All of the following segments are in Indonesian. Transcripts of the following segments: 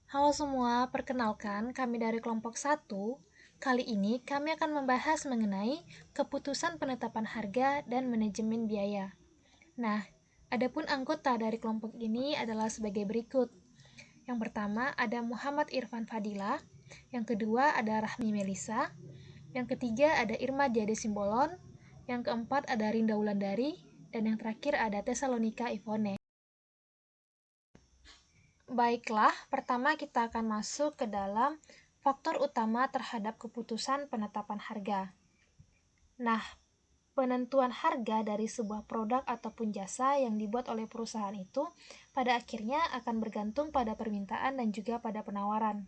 Halo semua, perkenalkan kami dari kelompok 1. Kali ini kami akan membahas mengenai keputusan penetapan harga dan manajemen biaya. Nah, adapun anggota dari kelompok ini adalah sebagai berikut. Yang pertama ada Muhammad Irfan Fadila, yang kedua ada Rahmi Melisa, yang ketiga ada Irma Jade Simbolon, yang keempat ada Rinda Wulandari, dan yang terakhir ada Tesalonika Ivone. Baiklah, pertama kita akan masuk ke dalam faktor utama terhadap keputusan penetapan harga. Nah, penentuan harga dari sebuah produk ataupun jasa yang dibuat oleh perusahaan itu pada akhirnya akan bergantung pada permintaan dan juga pada penawaran.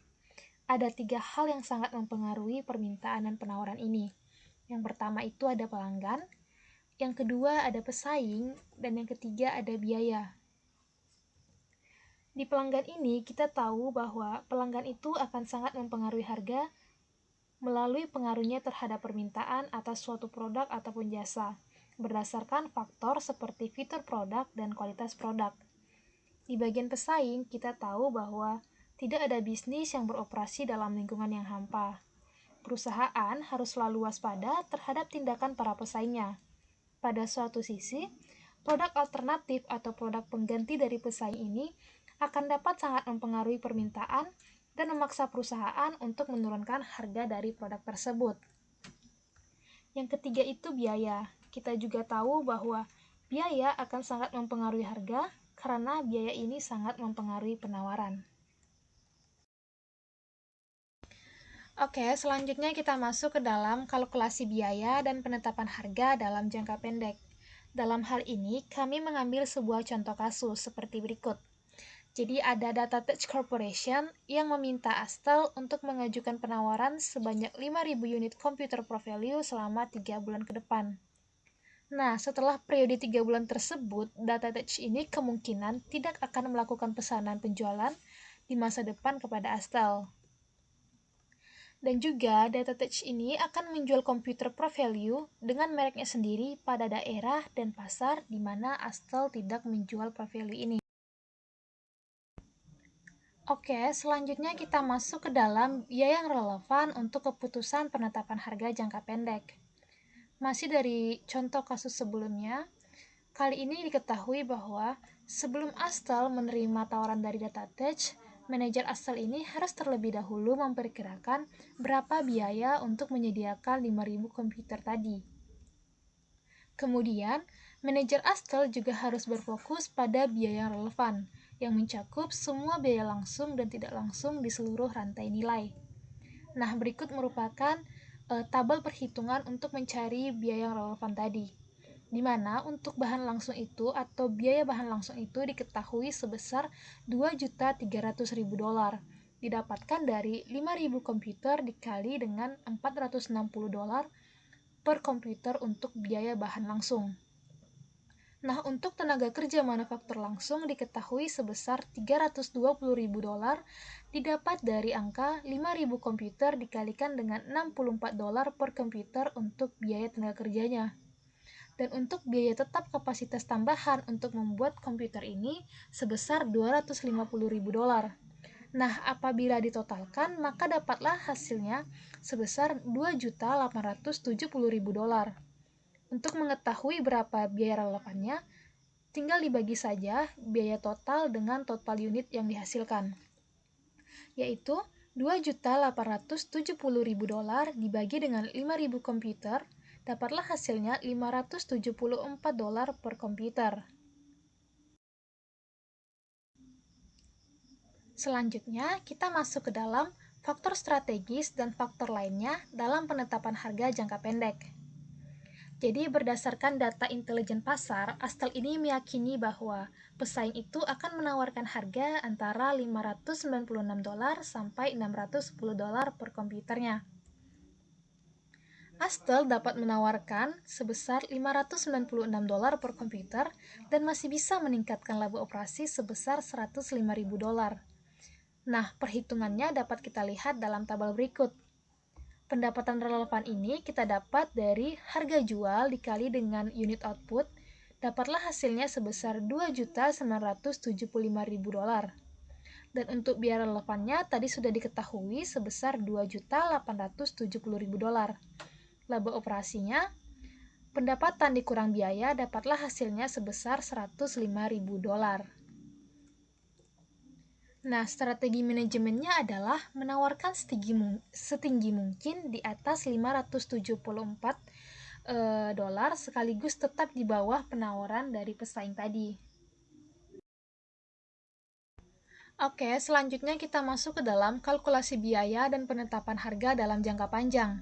Ada 3 hal yang sangat mempengaruhi permintaan dan penawaran ini. Yang pertama itu ada pelanggan, yang kedua ada pesaing, dan yang ketiga ada biaya. Di pelanggan ini, kita tahu bahwa pelanggan itu akan sangat mempengaruhi harga melalui pengaruhnya terhadap permintaan atas suatu produk ataupun jasa, berdasarkan faktor seperti fitur produk dan kualitas produk. Di bagian pesaing, kita tahu bahwa tidak ada bisnis yang beroperasi dalam lingkungan yang hampa. Perusahaan harus selalu waspada terhadap tindakan para pesaingnya. Pada suatu sisi, produk alternatif atau produk pengganti dari pesaing ini akan dapat sangat mempengaruhi permintaan dan memaksa perusahaan untuk menurunkan harga dari produk tersebut. Yang ketiga itu biaya. Kita juga tahu bahwa biaya akan sangat mempengaruhi harga karena biaya ini sangat mempengaruhi penawaran. Oke, selanjutnya kita masuk ke dalam kalkulasi biaya dan penetapan harga dalam jangka pendek. Dalam hal ini, kami mengambil sebuah contoh kasus seperti berikut. Jadi ada DataTouch Corporation yang meminta Astel untuk mengajukan penawaran sebanyak 5.000 unit komputer ProValue selama 3 bulan ke depan. Nah, setelah periode 3 bulan tersebut, DataTouch ini kemungkinan tidak akan melakukan pesanan penjualan di masa depan kepada Astel. Dan juga DataTouch ini akan menjual komputer ProValue dengan mereknya sendiri pada daerah dan pasar di mana Astel tidak menjual ProValue ini. Oke, selanjutnya kita masuk ke dalam biaya yang relevan untuk keputusan penetapan harga jangka pendek. Masih dari contoh kasus sebelumnya, kali ini diketahui bahwa sebelum Astel menerima tawaran dari DataTouch, manajer Astel ini harus terlebih dahulu memperkirakan berapa biaya untuk menyediakan 5.000 komputer tadi. Kemudian, manajer Astel juga harus berfokus pada biaya yang relevan, yang mencakup semua biaya langsung dan tidak langsung di seluruh rantai nilai. Nah, berikut merupakan tabel perhitungan untuk mencari biaya yang relevan tadi, di mana untuk bahan langsung itu atau biaya bahan langsung itu diketahui sebesar $2.300.000, didapatkan dari 5.000 komputer dikali dengan $460 per komputer untuk biaya bahan langsung. Nah, untuk tenaga kerja manufaktur langsung diketahui sebesar $320.000 didapat dari angka 5.000 komputer dikalikan dengan $64 per komputer untuk biaya tenaga kerjanya. Dan untuk biaya tetap kapasitas tambahan untuk membuat komputer ini sebesar $250.000. Nah, apabila ditotalkan, maka dapatlah hasilnya sebesar $2.870.000. Untuk mengetahui berapa biaya relevannya, tinggal dibagi saja biaya total dengan total unit yang dihasilkan, yaitu $2.870.000 dibagi dengan 5.000 komputer, dapatlah hasilnya $574 per komputer. Selanjutnya, kita masuk ke dalam faktor strategis dan faktor lainnya dalam penetapan harga jangka pendek. Jadi, berdasarkan data intelijen pasar, Astel ini meyakini bahwa pesaing itu akan menawarkan harga antara $596 sampai $610 per komputernya. Astel dapat menawarkan sebesar $596 per komputer dan masih bisa meningkatkan laba operasi sebesar $105.000. Nah, perhitungannya dapat kita lihat dalam tabel berikut. Pendapatan relevan ini kita dapat dari harga jual dikali dengan unit output, dapatlah hasilnya sebesar $2.975.000. Dan untuk biaya relevannya tadi sudah diketahui sebesar $2.870.000. Laba operasinya, pendapatan dikurang biaya dapatlah hasilnya sebesar $105.000. Nah, strategi manajemennya adalah menawarkan setinggi mungkin di atas $574 sekaligus tetap di bawah penawaran dari pesaing tadi. Oke, selanjutnya kita masuk ke dalam kalkulasi biaya dan penetapan harga dalam jangka panjang.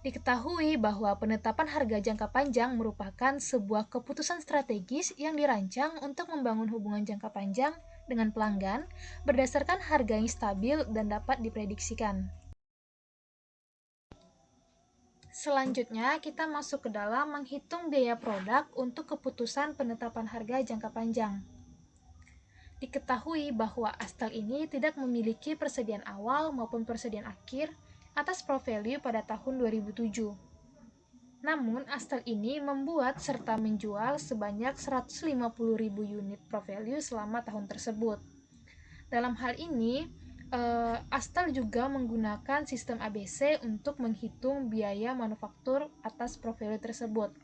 Diketahui bahwa penetapan harga jangka panjang merupakan sebuah keputusan strategis yang dirancang untuk membangun hubungan jangka panjang dengan pelanggan berdasarkan harga yang stabil dan dapat diprediksikan. Selanjutnya, kita masuk ke dalam menghitung biaya produk untuk keputusan penetapan harga jangka panjang. Diketahui bahwa Astel ini tidak memiliki persediaan awal maupun persediaan akhir atas Pro Value pada tahun 2007. Namun, Astel ini membuat serta menjual sebanyak 150.000 unit Pro Value selama tahun tersebut. Dalam hal ini, Astel juga menggunakan sistem ABC untuk menghitung biaya manufaktur atas Pro Value tersebut,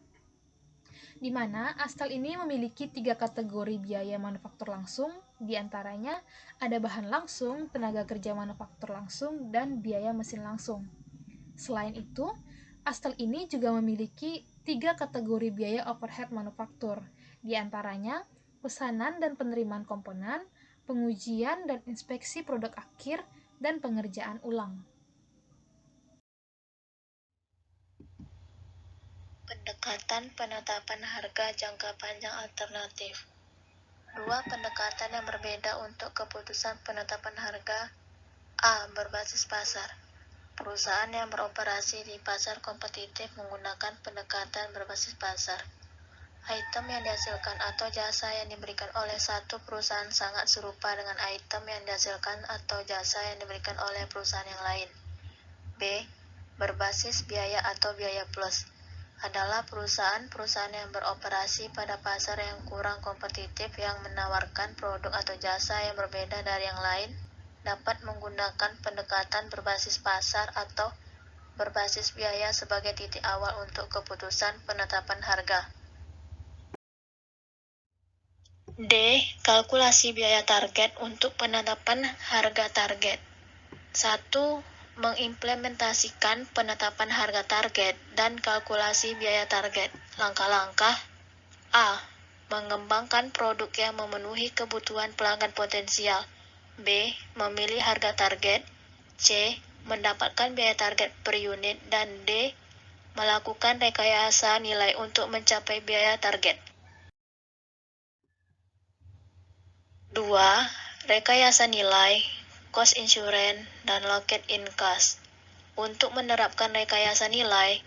di mana Astel ini memiliki 3 kategori biaya manufaktur langsung, diantaranya ada bahan langsung, tenaga kerja manufaktur langsung, dan biaya mesin langsung. Selain itu, Astel ini juga memiliki 3 kategori biaya overhead manufaktur, diantaranya pesanan dan penerimaan komponen, pengujian dan inspeksi produk akhir, dan pengerjaan ulang. Pendekatan penetapan harga jangka panjang alternatif. Dua pendekatan yang berbeda untuk keputusan penetapan harga. A. Berbasis pasar. Perusahaan yang beroperasi di pasar kompetitif menggunakan pendekatan berbasis pasar. Item yang dihasilkan atau jasa yang diberikan oleh satu perusahaan sangat serupa dengan item yang dihasilkan atau jasa yang diberikan oleh perusahaan yang lain. B. Berbasis biaya atau biaya plus adalah perusahaan-perusahaan yang beroperasi pada pasar yang kurang kompetitif yang menawarkan produk atau jasa yang berbeda dari yang lain dapat menggunakan pendekatan berbasis pasar atau berbasis biaya sebagai titik awal untuk keputusan penetapan harga. D. Kalkulasi biaya target untuk penetapan harga target. 1. Mengimplementasikan penetapan harga target dan kalkulasi biaya target. Langkah-langkah: A. Mengembangkan produk yang memenuhi kebutuhan pelanggan potensial. B. Memilih harga target. C. Mendapatkan biaya target per unit. Dan D. Melakukan rekayasa nilai untuk mencapai biaya target. 2. Rekayasa nilai, cost insurance, dan locked-in cost. Untuk menerapkan rekayasa nilai,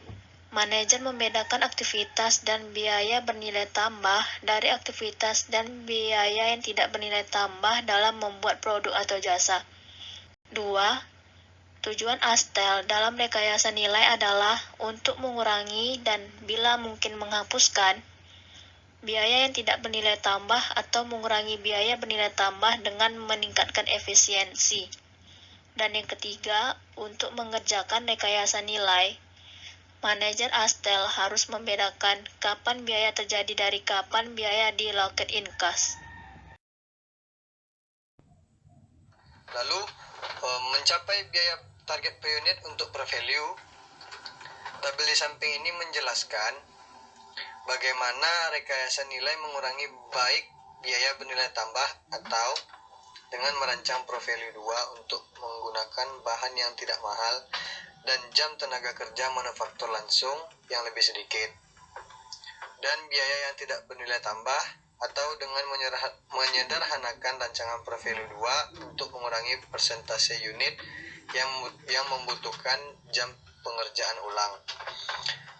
manajer membedakan aktivitas dan biaya bernilai tambah dari aktivitas dan biaya yang tidak bernilai tambah dalam membuat produk atau jasa. 2. Tujuan Astel dalam rekayasa nilai adalah untuk mengurangi dan bila mungkin menghapuskan biaya yang tidak bernilai tambah atau mengurangi biaya bernilai tambah dengan meningkatkan efisiensi. Dan yang ketiga, untuk mengerjakan rekayasa nilai, manajer Astel harus membedakan kapan biaya terjadi dari kapan biaya di locked-in cost. Lalu, mencapai biaya target per unit untuk per value, tabel di samping ini menjelaskan bagaimana rekayasa nilai mengurangi baik biaya bernilai tambah atau dengan merancang Pro Value 2 untuk menggunakan bahan yang tidak mahal dan jam tenaga kerja manufaktur langsung yang lebih sedikit, dan biaya yang tidak bernilai tambah atau dengan menyederhanakan rancangan Pro Value 2 untuk mengurangi persentase unit yang membutuhkan jam pengerjaan ulang.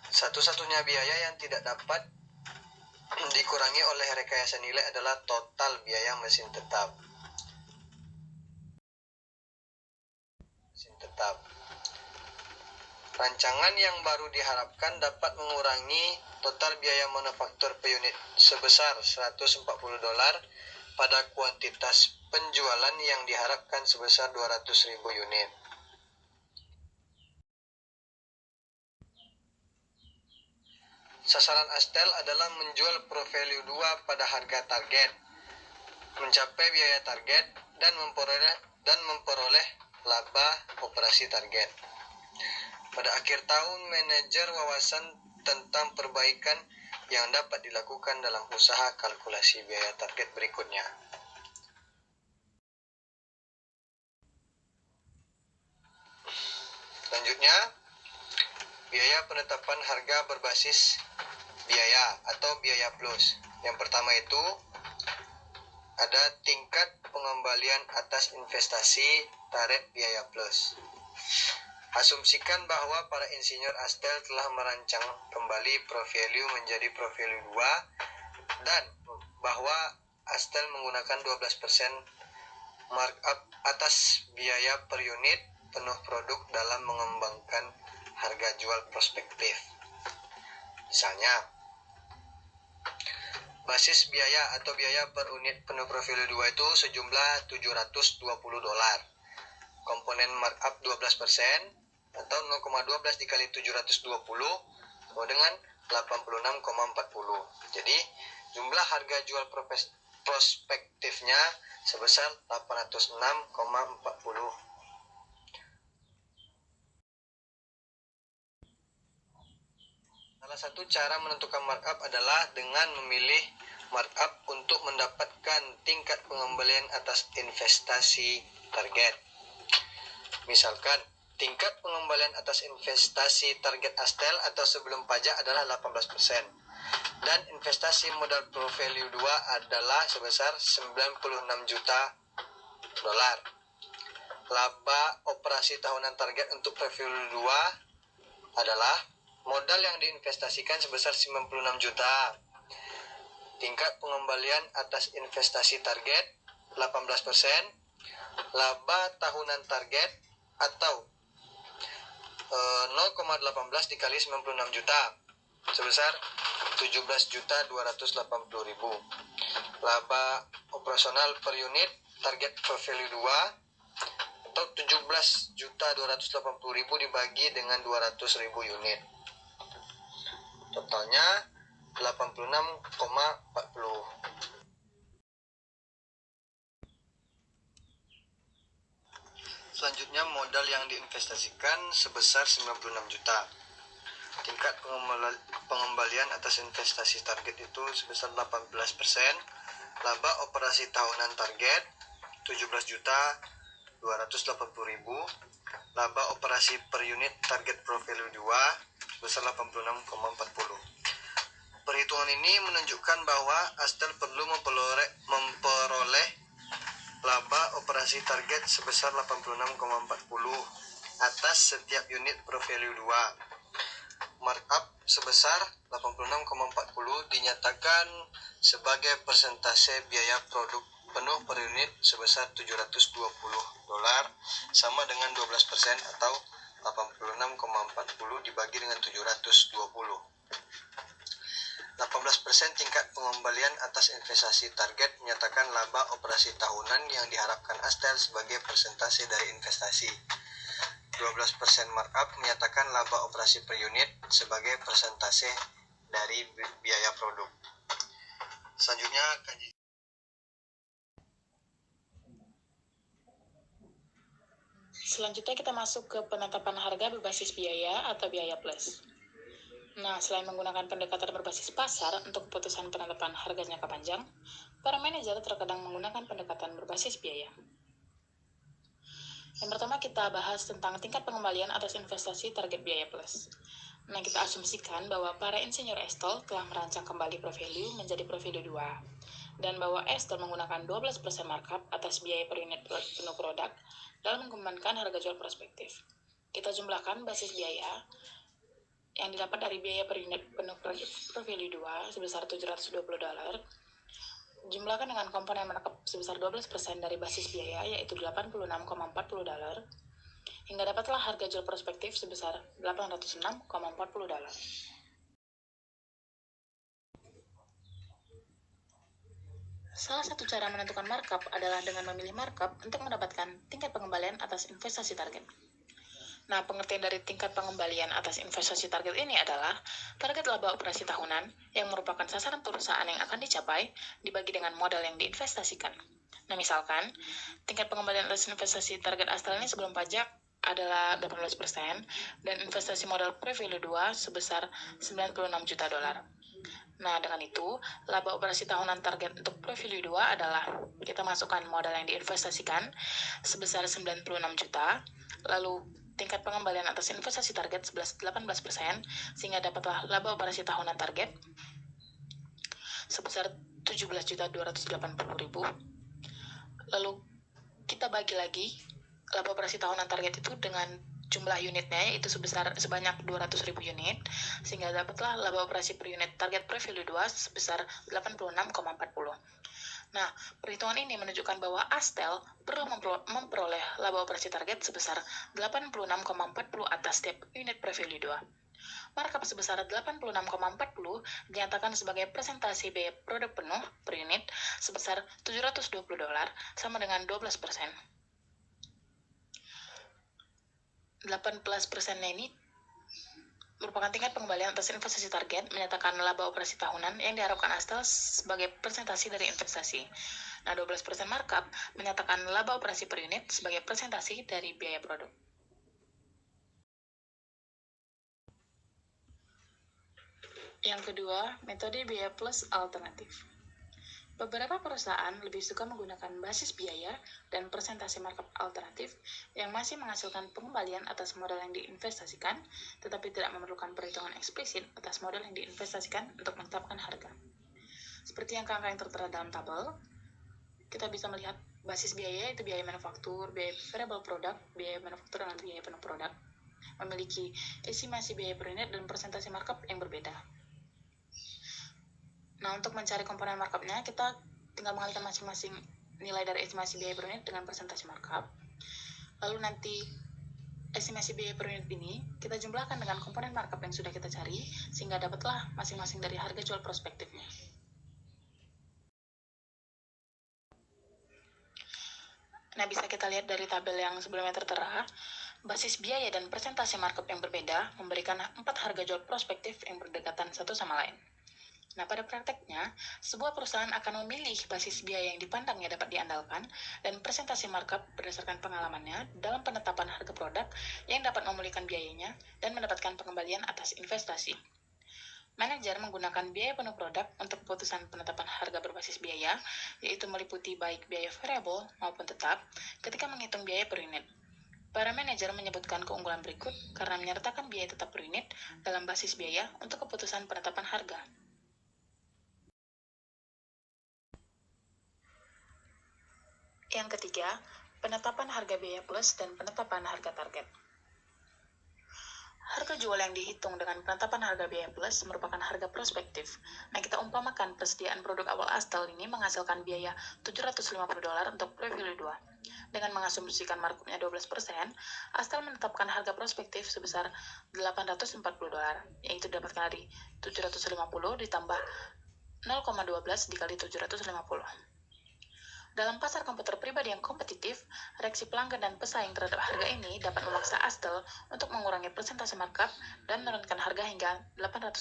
Satu-satunya biaya yang tidak dapat dikurangi oleh rekayasa nilai adalah total biaya mesin tetap. Rancangan yang baru diharapkan dapat mengurangi total biaya manufaktur per unit sebesar $140 pada kuantitas penjualan yang diharapkan sebesar 200.000 unit. Sasaran Astel adalah menjual Pro Value 2 pada harga target, mencapai biaya target, dan memperoleh laba operasi target. Pada akhir tahun, manajer wawasan tentang perbaikan yang dapat dilakukan dalam usaha kalkulasi biaya target berikutnya. Selanjutnya, biaya penetapan harga berbasis biaya atau biaya plus. Yang pertama itu ada tingkat pengembalian atas investasi tarif biaya plus. Asumsikan bahwa para insinyur Astel telah merancang kembali Pro Value menjadi Pro Value 2 dan bahwa Astel menggunakan 12% markup atas biaya per unit penuh produk dalam mengembangkan harga jual prospektif. Misalnya, basis biaya atau biaya per unit penuh Pro Value 2 itu sejumlah $720. Komponen markup 12% atau 0,12 dikali 720 sama dengan 86,40. Jadi, jumlah harga jual prospektifnya sebesar 806,40. Salah satu cara menentukan markup adalah dengan memilih markup untuk mendapatkan tingkat pengembalian atas investasi target. Misalkan, tingkat pengembalian atas investasi target Astel atau sebelum pajak adalah 18% dan investasi modal Pro Value 2 adalah sebesar $96 juta. Laba operasi tahunan target untuk Pro Value 2 adalah modal yang diinvestasikan sebesar 96 juta. Tingkat pengembalian atas investasi target 18%, laba tahunan target atau 0,18 dikali 96 juta sebesar 17.280.000. Laba operasional per unit target Pro Value 2 atau 17.280.000 dibagi dengan 200.000 unit. Totalnya 86,40. Selanjutnya, modal yang diinvestasikan sebesar 96 juta. Tingkat pengembalian atas investasi target itu sebesar 18%. Laba operasi tahunan target 17.280.000. Laba operasi per unit target Pro Value 2 sebesar 86,40. Perhitungan ini menunjukkan bahwa Astel perlu memperoleh laba operasi target sebesar 86,40 atas setiap unit Pro Value 2. Markup sebesar 86,40 dinyatakan sebagai persentase biaya produk penuh per unit sebesar $720 sama dengan 12% atau 86,40 dibagi dengan 720. 18% tingkat pengembalian atas investasi target menyatakan laba operasi tahunan yang diharapkan Astel sebagai persentase dari investasi. 12% markup menyatakan laba operasi per unit sebagai persentase dari biaya produk. Selanjutnya, Selanjutnya kita masuk ke penetapan harga berbasis biaya atau biaya plus. Nah, selain menggunakan pendekatan berbasis pasar untuk keputusan penetapan harga jangka panjang, para manajer terkadang menggunakan pendekatan berbasis biaya. Yang pertama kita bahas tentang tingkat pengembalian atas investasi target biaya plus. Nah, kita asumsikan bahwa para insinyur Astel telah merancang kembali Pro Value menjadi Pro Value 2, dan bahwa Astel menggunakan 12% markup atas biaya per unit penuh produk dalam mengembangkan harga jual prospektif. Kita jumlahkan basis biaya yang didapat dari biaya per unit penuh Pro Value 2 sebesar $720, jumlahkan dengan komponen markup sebesar 12% dari basis biaya yaitu $86,40, hingga dapatlah harga jual prospektif sebesar $806,40. Salah satu cara menentukan markup adalah dengan memilih markup untuk mendapatkan tingkat pengembalian atas investasi target. Nah, pengertian dari tingkat pengembalian atas investasi target ini adalah target laba operasi tahunan yang merupakan sasaran perusahaan yang akan dicapai dibagi dengan modal yang diinvestasikan. Nah, misalkan tingkat pengembalian atas investasi target Astel ini sebelum pajak adalah 18% dan investasi modal pre-value 2 sebesar 96 juta dolar. Nah, dengan itu, laba operasi tahunan target untuk pre-value 2 adalah kita masukkan modal yang diinvestasikan sebesar 96 juta, lalu tingkat pengembalian atas investasi target 18%, sehingga dapatlah laba operasi tahunan target sebesar 17.280.000. Lalu kita bagi lagi laba operasi tahunan target itu dengan jumlah unitnya yaitu sebanyak 200.000 unit, sehingga dapatlah laba operasi per unit target pre-value 2 sebesar 86,40. Nah, perhitungan ini menunjukkan bahwa Astel perlu memperoleh laba operasi target sebesar 86,40 atas setiap unit pre-value 2. Markup sebesar 86,40 dinyatakan sebagai presentasi biaya produk penuh per unit sebesar $720 sama dengan 12%. 18%-nya ini merupakan tingkat pengembalian atas investasi target, menyatakan laba operasi tahunan yang diharapkan Astel sebagai presentasi dari investasi. Nah, 12% markup menyatakan laba operasi per unit sebagai presentasi dari biaya produk. Yang kedua, metode biaya plus alternatif. Beberapa perusahaan lebih suka menggunakan basis biaya dan presentasi markup alternatif yang masih menghasilkan pengembalian atas modal yang diinvestasikan, tetapi tidak memerlukan perhitungan eksplisit atas modal yang diinvestasikan untuk menetapkan harga. Seperti yang tertera dalam tabel, kita bisa melihat basis biaya itu biaya manufaktur, biaya variable product, biaya manufaktur dengan biaya penuh produk, memiliki estimasi biaya per unit dan presentasi markup yang berbeda. Nah, untuk mencari komponen markupnya, kita tinggal mengalihkan masing-masing nilai dari estimasi biaya per unit dengan presentasi markup. Lalu nanti estimasi biaya per unit ini kita jumlahkan dengan komponen markup yang sudah kita cari, sehingga dapatlah masing-masing dari harga jual prospektifnya. Nah, bisa kita lihat dari tabel yang sebelumnya tertera, basis biaya dan presentasi markup yang berbeda memberikan 4 harga jual prospektif yang berdekatan satu sama lain. Nah, pada prakteknya, sebuah perusahaan akan memilih basis biaya yang dipandangnya dapat diandalkan dan presentasi markup berdasarkan pengalamannya dalam penetapan harga produk yang dapat memulihkan biayanya dan mendapatkan pengembalian atas investasi. Manajer menggunakan biaya penuh produk untuk keputusan penetapan harga berbasis biaya, yaitu meliputi baik biaya variabel maupun tetap, ketika menghitung biaya per unit. Para manajer menyebutkan keunggulan berikut karena menyertakan biaya tetap per unit dalam basis biaya untuk keputusan penetapan harga. Yang ketiga, penetapan harga biaya plus dan penetapan harga target. Harga jual yang dihitung dengan penetapan harga biaya plus merupakan harga prospektif. Nah, kita umpamakan persediaan produk awal Astel ini menghasilkan biaya $750 untuk pre-value 2. Dengan mengasumsikan markupnya 12%, Astel menetapkan harga prospektif sebesar $840, yaitu didapatkan dari 750 ditambah 0,12 dikali 750. Dalam pasar komputer pribadi yang kompetitif, reaksi pelanggan dan pesaing terhadap harga ini dapat memaksa Astel untuk mengurangi persentase markup dan menurunkan harga hingga $800.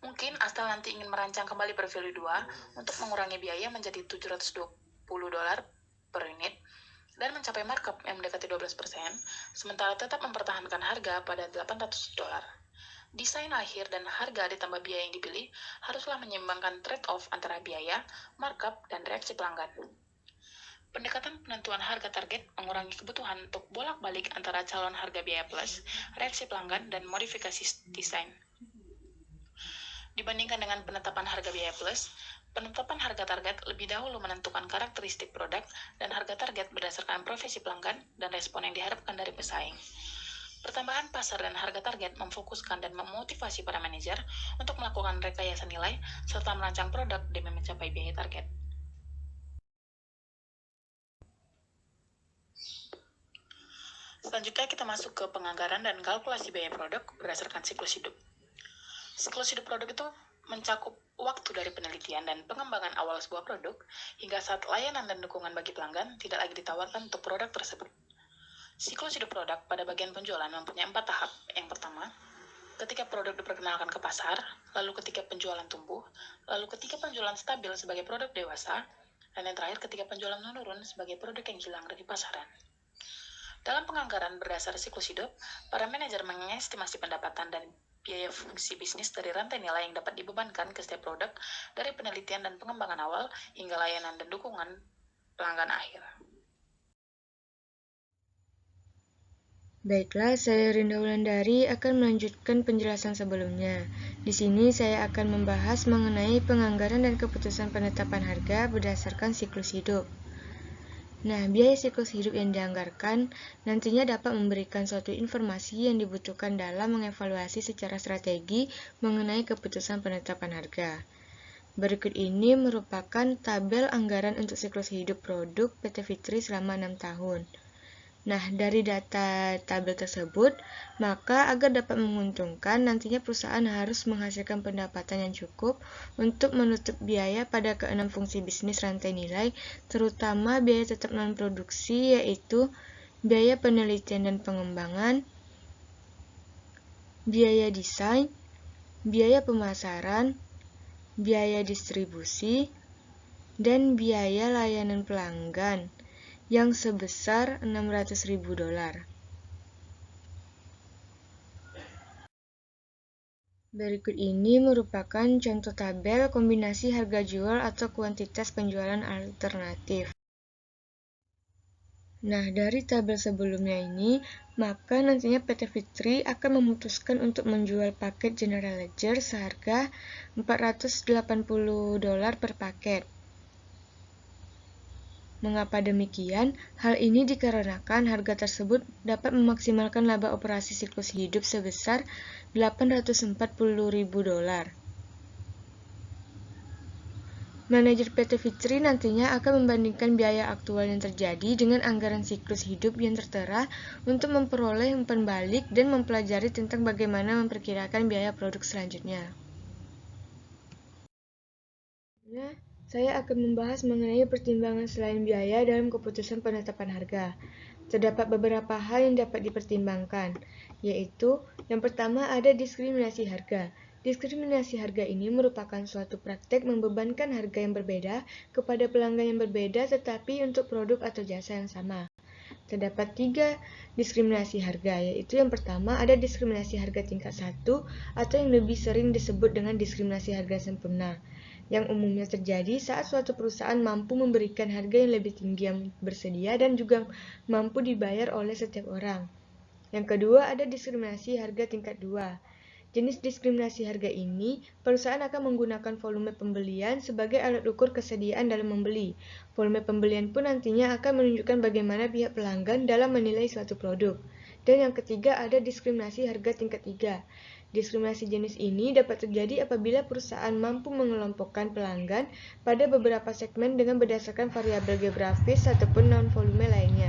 Mungkin Astel nanti ingin merancang kembali pre-value 2 untuk mengurangi biaya menjadi $720 per unit dan mencapai markup yang mendekati 12%, sementara tetap mempertahankan harga pada $800. Desain akhir dan harga ditambah biaya yang dipilih haruslah menyeimbangkan trade-off antara biaya, markup, dan reaksi pelanggan. Pendekatan penentuan harga target mengurangi kebutuhan untuk bolak-balik antara calon harga biaya plus, reaksi pelanggan, dan modifikasi desain. Dibandingkan dengan penetapan harga biaya plus, penetapan harga target lebih dahulu menentukan karakteristik produk dan harga target berdasarkan profesi pelanggan dan respon yang diharapkan dari pesaing. Pertambahan pasar dan harga target memfokuskan dan memotivasi para manajer untuk melakukan rekayasa nilai serta merancang produk demi mencapai biaya target. Selanjutnya kita masuk ke penganggaran dan kalkulasi biaya produk berdasarkan siklus hidup. Siklus hidup produk itu mencakup waktu dari penelitian dan pengembangan awal sebuah produk hingga saat layanan dan dukungan bagi pelanggan tidak lagi ditawarkan untuk produk tersebut. Siklus hidup produk pada bagian penjualan mempunyai 4 tahap. Yang pertama, ketika produk diperkenalkan ke pasar, lalu ketika penjualan tumbuh, lalu ketika penjualan stabil sebagai produk dewasa, dan yang terakhir ketika penjualan menurun sebagai produk yang hilang dari pasaran. Dalam penganggaran berdasar siklus hidup, para manajer mengestimasi pendapatan dan biaya fungsi bisnis dari rantai nilai yang dapat dibebankan ke setiap produk dari penelitian dan pengembangan awal hingga layanan dan dukungan pelanggan akhir. Baiklah, saya Rinda Wulandari akan melanjutkan penjelasan sebelumnya. Di sini saya akan membahas mengenai penganggaran dan keputusan penetapan harga berdasarkan siklus hidup. Nah, biaya siklus hidup yang dianggarkan nantinya dapat memberikan suatu informasi yang dibutuhkan dalam mengevaluasi secara strategi mengenai keputusan penetapan harga. Berikut ini merupakan tabel anggaran untuk siklus hidup produk PT Fitri selama 6 tahun. Nah, dari data tabel tersebut, maka agar dapat menguntungkan, nantinya perusahaan harus menghasilkan pendapatan yang cukup untuk menutup biaya pada keenam fungsi bisnis rantai nilai, terutama biaya tetap non-produksi, yaitu biaya penelitian dan pengembangan, biaya desain, biaya pemasaran, biaya distribusi, dan biaya layanan pelanggan yang sebesar $600.000. Berikut ini merupakan contoh tabel kombinasi harga jual atau kuantitas penjualan alternatif. Nah, dari tabel sebelumnya ini, maka nantinya PT Fitri akan memutuskan untuk menjual paket General Ledger seharga $480 per paket. Mengapa demikian? Hal ini dikarenakan harga tersebut dapat memaksimalkan laba operasi siklus hidup sebesar $840.000. Manajer PT Fitri nantinya akan membandingkan biaya aktual yang terjadi dengan anggaran siklus hidup yang tertera untuk memperoleh umpan balik dan mempelajari tentang bagaimana memperkirakan biaya produk selanjutnya. Saya akan membahas mengenai pertimbangan selain biaya dalam keputusan penetapan harga. Terdapat beberapa hal yang dapat dipertimbangkan, yaitu yang pertama ada diskriminasi harga. Diskriminasi harga ini merupakan suatu praktek membebankan harga yang berbeda kepada pelanggan yang berbeda tetapi untuk produk atau jasa yang sama. Terdapat 3 diskriminasi harga, yaitu yang pertama ada diskriminasi harga tingkat 1 atau yang lebih sering disebut dengan diskriminasi harga sempurna, yang umumnya terjadi saat suatu perusahaan mampu memberikan harga yang lebih tinggi yang bersedia dan juga mampu dibayar oleh setiap orang. Yang kedua ada diskriminasi harga tingkat 2. Jenis diskriminasi harga ini, perusahaan akan menggunakan volume pembelian sebagai alat ukur kesediaan dalam membeli. Volume pembelian pun nantinya akan menunjukkan bagaimana pihak pelanggan dalam menilai suatu produk. Dan yang ketiga ada diskriminasi harga tingkat 3. Diskriminasi jenis ini dapat terjadi apabila perusahaan mampu mengelompokkan pelanggan pada beberapa segmen dengan berdasarkan variabel geografis ataupun non-volume lainnya.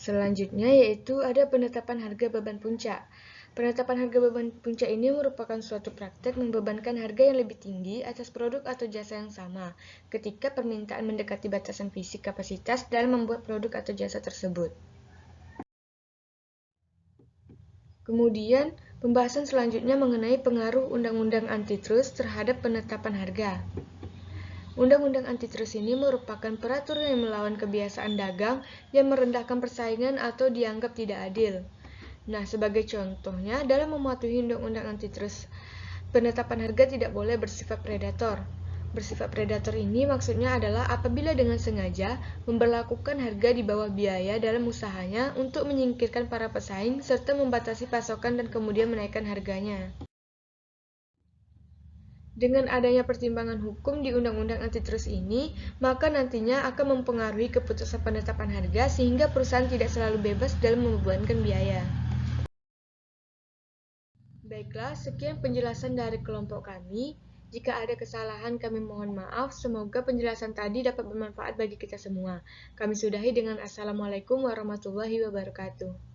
Selanjutnya yaitu ada penetapan harga beban puncak. Penetapan harga beban puncak ini merupakan suatu praktek membebankan harga yang lebih tinggi atas produk atau jasa yang sama ketika permintaan mendekati batasan fisik kapasitas dalam membuat produk atau jasa tersebut. Kemudian, pembahasan selanjutnya mengenai pengaruh Undang-Undang Antitrust terhadap penetapan harga. Undang-Undang Antitrust ini merupakan peraturan yang melawan kebiasaan dagang yang merendahkan persaingan atau dianggap tidak adil. Nah, sebagai contohnya, dalam mematuhi Undang-Undang Antitrust, penetapan harga tidak boleh bersifat predator. Bersifat predator ini maksudnya adalah apabila dengan sengaja memberlakukan harga di bawah biaya dalam usahanya untuk menyingkirkan para pesaing serta membatasi pasokan dan kemudian menaikkan harganya. Dengan adanya pertimbangan hukum di Undang-Undang Antitrust ini, maka nantinya akan mempengaruhi keputusan penetapan harga sehingga perusahaan tidak selalu bebas dalam membebankan biaya. Baiklah, sekian penjelasan dari kelompok kami. Jika ada kesalahan, kami mohon maaf. Semoga penjelasan tadi dapat bermanfaat bagi kita semua. Kami sudahi dengan Assalamualaikum warahmatullahi wabarakatuh.